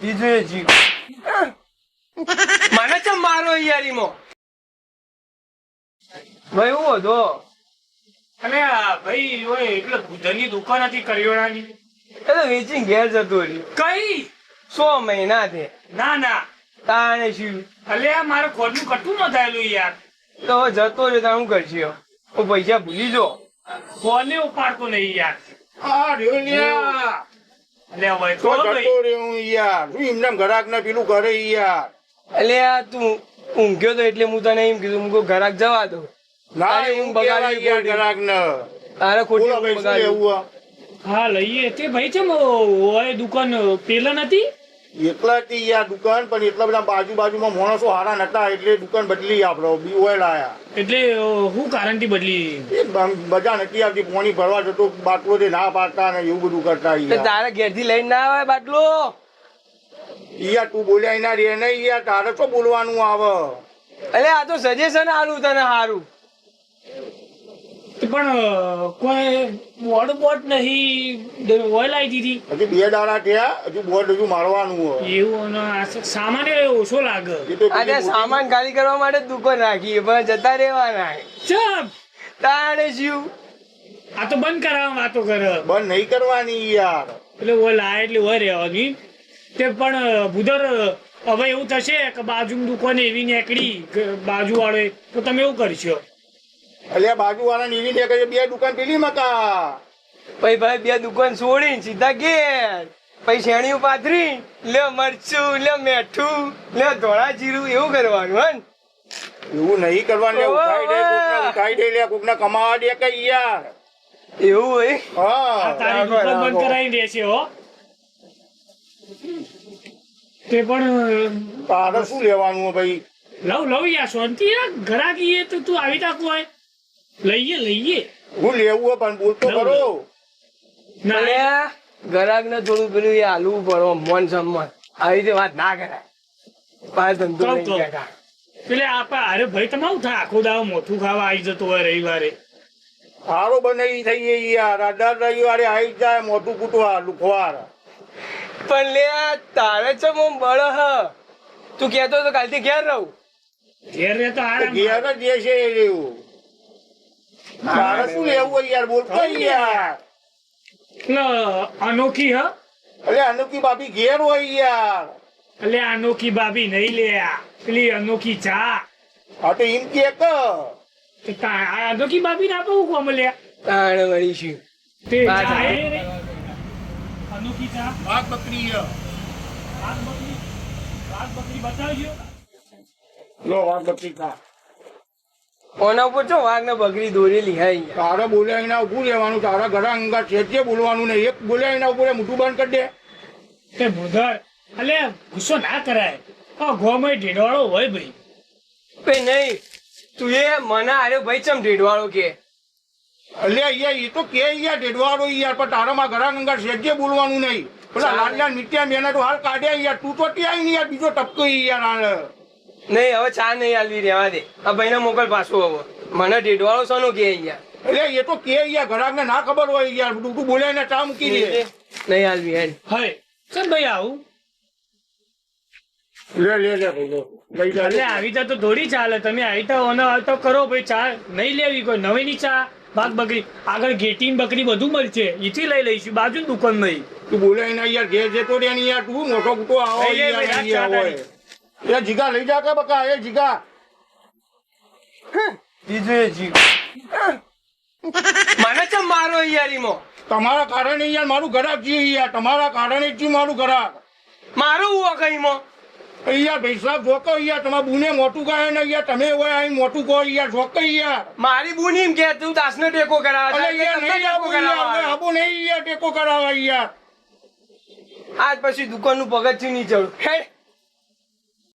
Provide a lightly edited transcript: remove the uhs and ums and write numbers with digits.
બીજું એ જીવ મને ચમ મારો યારીમાં ભાઈ હું હતો અરે ભાઈ ઓય એટલે ભૂધની દુકાન હતી કરિયાણાની એ તો વેચી ઘેર જતો રહ્યો કઈ 100 મહિના થી ના ના તાણે શું અલે આ મારે ખોટનું કટું ન થયેલું યાર તો હવે જતો રહ્યો તો હું કરશો હું પૈસા ભૂલી જો કોને ઉપાડતો નહીં યાર આ રહ્યો લ્યા. અલે હવે તો તો જતો ભાઈ રહ્યો હું યાર. શું એમને ઘરાક ને પેલું કરે યાર. એટલે આ તું ઊંઘ્યો તો એટલે હું તને એમ કીધું હું ઘરાક જવા દો ના તારી એવું ઊંઘ બગાડી કહેવાય યાર ખોટી. ઘરાક ને. તારે ખોટી બોલો ભાઈ ઊંઘ શું બગાડી. લેવું આ? હા લઈએ તે ભાઈ છે ઓય દુકાન પેલા નથી એકલા જ હતી યાર દુકાન પણ એટલા બધા બાજુમાં માણસો હારા નતા એટલે દુકાન બદલી આપડે બીઓએલ આયા. એટલે હું કારણ થી બદલી એ મજા નથી આવતી પાણી ભરવા જતો બાટલો થી ના પાડતા ને એવું બધું કરતા તો યાર. તારે ઘેર થી લઈને ના આવે બાટલો યાર તું બોલ્યા એના રે નહીં યાર તારે શું બોલવાનું આવે. એટલે આ તો સજેશન આલું તને સારું પણ કોઈ બોર્ડ બોર્ડ નહીં ઓઇલ આવી દીધી હજુ 2 દાડા થયા હજુ બોર્ડ હજુ મારવાનું હોય. એવું અને આ સામાન્ય ઓછો લાગે એ તો આજે પેલી સામાન ખાલી કરવા માટે જ દુકાન રાખી પણ જતા રહેવાના ચપ તાણે શું આ તો બંધ કરાવવા વાતો કરે બંધ નહીં કરવાની યાર. એટલે ઓય લાય એટલે ઓય રહેવાની તે પણ ભૂદર હવે એવું થશે કે બાજુ દુકાન એવી નીકળી બાજુ વાળો તો તમે એવું કરશો અલ્યા બાજુ વાળા નીવી ને કહે 2 દુકાન પેલી મકા. પછી ભાઈ 2 દુકાન છોડીને સીધા ઘેર પછી શેણીયું પાથરી લે મરચું લે મેઠું લે ધોળા જીરું એવું કરવાનું હન એવું નહીં કરવાનું લે. ઉઠાઈ દે લે કોકને કમાવા દે કે યાર. એવું હોય આ હા તારી દુકાન બંધ કરાવી દેશે હો તે પણ તારે શું લેવાનું હે ભાઈ. લવ યાર શાંતિ યાર ઘરાકી તો તું આવી તાકું હોય લઈએ હું લેવું હે પણ બોલતો લઉં, ખરો. ના ગ્રાહક ને થોડું પેલું એ હાલવું પડે મન સન્માન આવી રીતે વાત ના કરાય પાછો ધંધો કહું, નહીં કહું. કરતા. પેલે આપા અરે ભાઈ તમારું થાય આખો દાવ મોથું ખાવા આવી જતો હોય રવિવારે સારો બનાવી થઈએ યાર. આ દર રવિવારે આવી જ જાય મોટું કૂટવા લુખવાર. પણ લે તારે છે મો બળ હ તું કેતો તો કાલથી ઘેર રહું ઘેર રહેતો આરામ ઘેર જ જે છે એ લેવું. તારે શું લેવું હોય યાર બોલતો યાર. એટલે અનોખી હ અલે અનુકી બાપી ઘેર હોય યાર. એટલે અનોખી ભાભી નહીં લે આ. પેલી અનોખી ચા હા તો એમ કે તો આ અનોખી ભાભી ના આપવું કોમ લે તાણે મળીશું તે હા, ચા ચા. એ રે. અનોખી ચા વાઘ બકરી હે. વાઘ બકરી બતાવજો લો વાઘ બકરી ખા. ઓના ઉપર ચો વાઘ ને બકરી દોરેલી હે અહીંયા. તારે બોલ્યા એના ઉભું રહેવાનું. તારા ઘરે અંગા છે બોલવાનું નહીં. એક બોલ્યા એના ઉપર મોઢું બંધ કરી દે. તે ભૂધર અલે ગુસ્સો ના કરાય આ ગોમય ઢેડવાળો હોય ભાઈ ભાઈ નહીં તું એ મને આર્યો ભાઈ ચમ ઢેડવાળો કે અલ્યા યાર એ તો કે યાર ઢેડવાળો યાર પણ તારામાં ઘરા અંગા છે બોલવાનું નહીં. પેલા લાલિયા નિત્યા મેને તો હાલ કાઢ્યા યાર. તું તો ત્યાં નહીં યાર બીજો ટપકો યાર હાલ. નહીં હવે ચા નહીં આલવી રહેવા દે આ ભાઈને મોકલ પાછું હવે મને ઢેડવાળો શાનો કે અહીંયા એટલે એ તો કે યાર ઘરાકને ના ખબર હોય યાર. તું બોલ્યા એને ચા મૂકી દે. નહીં આલવી હેડ હય સર ભાઈ આવું લે લે લે ભાઈ લે. લઈ જા, એટલે લે. આવી તા તો થોડી ચાલે તમે આવી તા ઓનો હાલ તો કરો ભાઈ ચા નહીં લેવી કોઈ નવીની ચા ભાગ બકરી આગળ ઘેટી ને બકરી બધું મળશે એથી લઈ લઈશું બાજુ દુકાન નહીં તું બોલ્યા એના યાર ઘેર જતો રે ને યાર. તું મોટો કૂટો આવો લઈ લે યાર ભાઈ, અહીંયા ચા હોય. એ જીગા લઈ જા કે બકા એ જીગા. બીજું એ જીવ મને ચમ મારો યારીમાં તમારા કારણે યાર મારું ઘરાક છે યાર. તમારા કારણે જ છે મારું ઘરાક. મારું હું કઈમાં યાર ભાઈ સાહેબ જોકો યાર તમારા બુને મોટું કહે ને યાર તમે હોય અહીં મોટું કહો યાર જોકો યાર. મારી બુની એમ કે તું દાસનો ટેકો કરાવે અરે યાર નહીં આવું યાર. હવે આવું નહીં યાર ટેકો કરાવવા યાર. આજ પછી દુકાન નું પગથિયું નહીં ચડું હેડ